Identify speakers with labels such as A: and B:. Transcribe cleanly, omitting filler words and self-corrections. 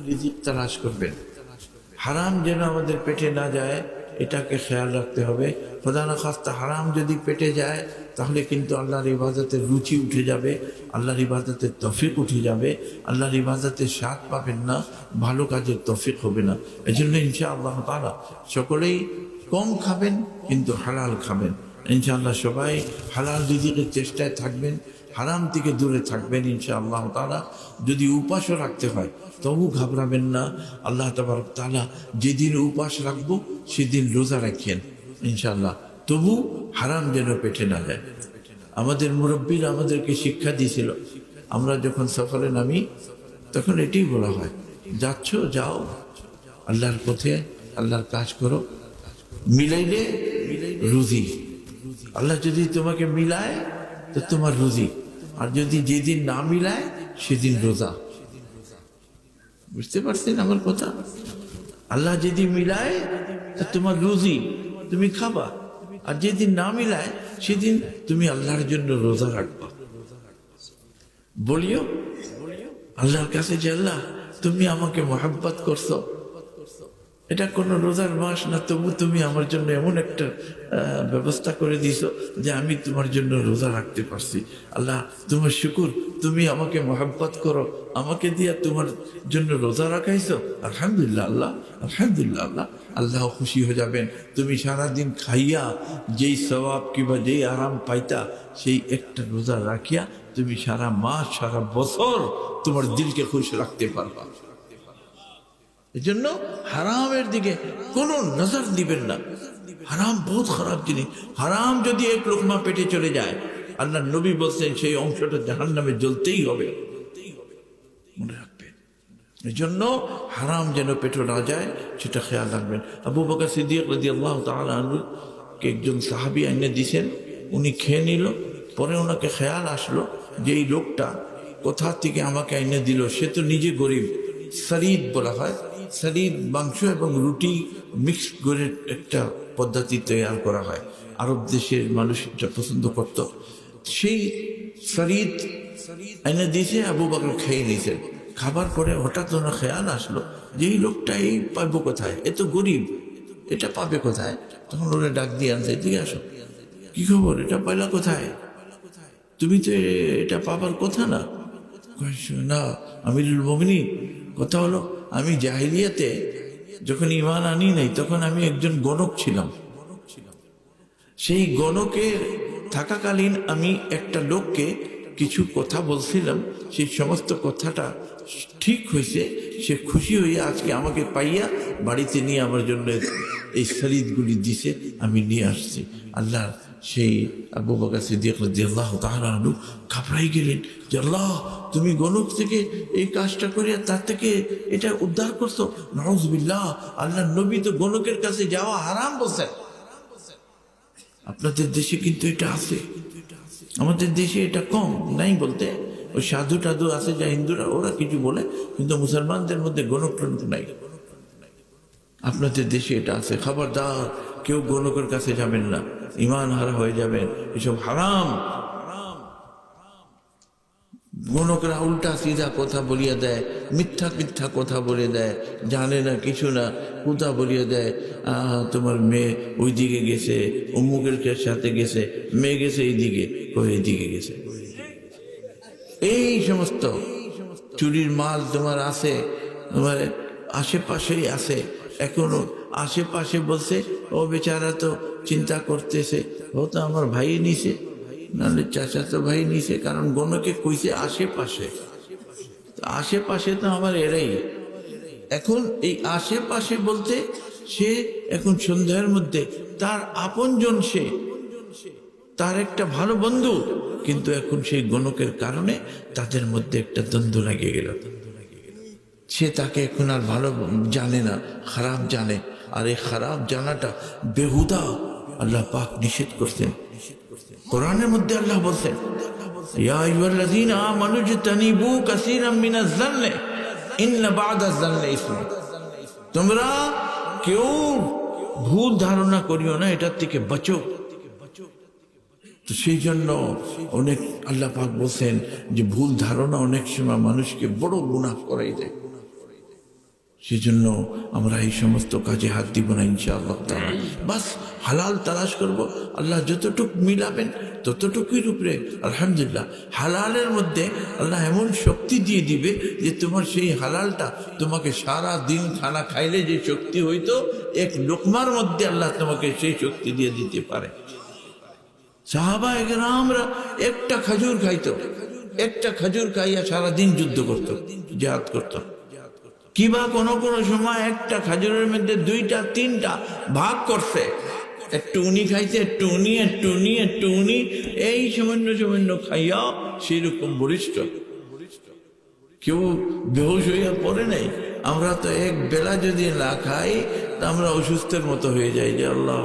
A: রিজিক তালাশ করবেন। হারাম যেন আমাদের পেটে না যায় এটাকে খেয়াল রাখতে হবে। খোদা না খাস্তা হারাম যদি পেটে যায় তাহলে কিন্তু আল্লাহর ইবাদতের রুচি উঠে যাবে, আল্লাহর ইবাদতের তৌফিক উঠে যাবে, আল্লাহর ইবাদতের স্বাদ পাবেন না, ভালো কাজের তৌফিক হবে না। এই জন্য ইনশাআল্লাহ তাআলা সকলেই কম খাবেন কিন্তু হালাল খাবেন। ইনশাআল্লাহ সবাই হালাল রিজিকের চেষ্টায় থাকবেন, হারাম থেকে দূরে থাকবেন ইনশাআল্লাহ তাআলা। যদি উপাসও রাখতে হয় তবু ঘাবড়াবেন না। আল্লাহ তাবারক তাআলা যেদিন উপাস রাখবো সেদিন রোজা রাখেন ইনশাআল্লাহ, তবু হারাম যেন পেটে না যায়। আমাদের মুরব্বীরা আমাদেরকে শিক্ষা দিয়েছিল, আমরা যখন সফরে নামি তখন এটাই বলা হয়, যাচ্ছ যাও আল্লাহর পথে, আল্লাহর কাজ করো, মিলাইলে রুজি। আল্লাহ যদি তোমাকে মিলায় তো তোমার রুজি, আর যদি যেদিন না মিলায় সেদিন রোজা। বুঝতে পারছেন আমার কথা? আল্লাহ যদি মিলায় তো তোমার রুজি, তুমি খাবা, আর যেদিন না মিলায় সেদিন তুমি আল্লাহর জন্য রোজা রাখবা। বলিও আল্লাহর কাছে যে আল্লাহ তুমি আমাকে মহব্বত করছো, এটা কোনো রোজার মাস না, তবু তুমি আমার জন্য এমন একটা ব্যবস্থা করে দিছো যে আমি তোমার জন্য রোজা রাখতে পারছি। আল্লাহ তোমার শুকুর, তুমি আমাকে মহব্বত করো, আমাকে দিয়া তোমার জন্য রোজা রাখাইছো। আলহামদুলিল্লাহ আল্লাহ, আলহামদুলিল্লাহ আল্লাহ। আল্লাহ খুশি হয়ে যাবেন। তুমি সারাদিন খাইয়া যেই সওয়াব কিংবা যেই আরাম পাইতা, সেই একটা রোজা রাখিয়া তুমি সারা মাস সারা বছর তোমার দিলকে খুশ রাখতে পারবা। এই জন্য হারামের দিকে কোনো নজর দিবেন না। হারাম বহুত খারাপ জিনিস। হারাম যদি এক লোকমা পেটে চলে যায়, আল্লাহ নবী বলছেন সেই অংশটা জাহান্নামে জ্বলতেই হবে। মনে রাখবেন, এই জন্য হারাম যেন পেটে না যায় সেটা খেয়াল রাখবেন। আবু বকর সিদ্দিক রাদিয়াল্লাহু তাআলা আনহু কে একজন সাহাবী এনে দিয়েছেন, উনি খেয়ে নিল। পরে ওনাকে খেয়াল আসলো যে এই লোকটা কোথা থেকে আমাকে এনে দিল, সে তো নিজে গরিব। সারিদ বলা হয়, সারিদ মাংস এবং রুটি মিক্স করে একটা পদ্ধতি তৈরি করা হয়, আরব দেশের মানুষ এটা পছন্দ করত। সেই সারিদ এনে দিয়েছে, আবু বকর খেয়ে নিয়েছেন। খাবার পরে হঠাৎ ওনার খেয়াল আসলো যে এই লোকটা এই পাবো কোথায়, এ তো গরিব, এটা পাবে কোথায়? তখন ওরা ডাক দিয়ে আনছে, এদিকে আসো, কি খবর, এটা পাইলা কোথায়? তুমি তো এটা পাবার কথা না। না আমিরুল মুমিনিন, কথা হলো আমি জাহিলিয়াতে যখন ঈমান আনি নাই তখন আমি একজন গণক ছিলাম। সেই গণকের থাকাকালীন আমি একটা লোককে কিছু কথা বলছিলাম, সেই সমস্ত কথাটা ঠিক হয়েছে, সে খুশি হইয়া আজকে আমাকে পাইয়া বাড়িতে নিয়ে আমার জন্য এই শরীরগুলি দিছে, আমি নিয়ে আসছি। আল্লাহ সেই আবু বকর সিদ্দিক রাদিয়াল্লাহু তাআলা আনহু ঘাবড়াই গেলেন যে আল্লাহ তুমি গণক থেকে এই কাজটা করিয়া তার থেকে এটা উদ্ধার করছো। নাউযুবিল্লাহ, আল্লাহ নবী তো গণকের কাছে যাওয়া হারাম বলছেন। আপনাদের দেশে কিন্তু এটা আছে, আমাদের দেশে এটা কম নাই বলতে। ওই সাধু টাধু আছে যা হিন্দুরা, ওরা কিছু বলে, কিন্তু মুসলমানদের মধ্যে গণক টনক নাই। আপনাদের দেশে এটা আছে। খবরদার কেউ গণকের কাছে যাবেন না, ঈমান হারা হয়ে যাবেন। এসব হারাম। গণকরা উল্টা সিধা কথা বলিয়া দেয়, মিথ্যা মিথ্যা কথা বলে দেয়, জানে না কিছু না, কথা বলিয়া দেয়। তোমার মেয়ে ওই দিকে গেছে, অমুকের সাথে গেছে, মেয়ে গেছে এইদিকে, এইদিকে গেছে। এই সমস্ত চুরির মাল তোমার আছে, তোমার আশেপাশেই আছে এখনো। আশেপাশে বলছে, ও বেচারা তো চিন্তা করতেছে, ও তো আমার ভাই নিছে, নাহলে চাচা তো ভাই নিছে, কারণ গণকে কইছে আশেপাশে। আশেপাশে তো আমার এরাই। এখন এই আশেপাশে বলতে সে এখন সন্ধ্যার মধ্যে তার আপনজন, সে তার একটা ভালো বন্ধু, কিন্তু এখন সেই গণকের কারণে তাদের মধ্যে একটা দ্বন্দ্ব লেগে গেল। সে তাকে এখন আর ভালো জানে না, খারাপ জানে। আর এই খারাপ জানাটা বেহুদা, আল্লাহ পাক নিষেধ করছেন। কোরআনের মধ্যে আল্লাহ বলছেন, ইয়া আইয়ুহাল্লাযীনা আমানু ইজতানিবু কাসীরাম মিনাজ যান্নি ইন্না বা'দাজ যান্নি ইসম। তোমরা কেউ ভুল ধারণা করিও না, এটার থেকে বাঁচো। তো সেই জন্য অনেক আল্লাহ পাক বলছেন যে ভুল ধারণা অনেক সময় মানুষকে বড় গুনাহ করাই দেয়। সেজন্য আমরা এই সমস্ত কাজে হাত দিব না ইনশাআল্লাহ তাআলা। বাস হালাল তালাশ করব, আল্লাহ যতটুক মিলাবেন ততটুকুর উপরে আলহামদুলিল্লাহ। হালালের মধ্যে আল্লাহ এমন শক্তি দিয়ে দিবে যে তোমার সেই হালালটা তোমাকে সারা দিন খানা খাইলে যে শক্তি হইতো, এক লোকমার মধ্যে আল্লাহ তোমাকে সেই শক্তি দিয়ে দিতে পারে। সাহাবা একরামরা একটা খাজুর খাইতো, একটা খাজুর খাইয়া সারাদিন যুদ্ধ করতো, জিহাদ করতো। কিবা কোনো কোনো সময় একটা খাজুরের মধ্যে দুইটা তিনটা ভাগ করছে, একটু উনি খাইছে, একটু উনি, একটু উনি, একটু উনি, এই সামান্য সামান্য খাইয়া সেরকম বলিষ্ঠ। কেউ বেহুশ হইয়া পড়ে নাই। আমরা তো এক বেলা যদি না খাই তা আমরা অসুস্থের মতো হয়ে যাই যে আল্লাহ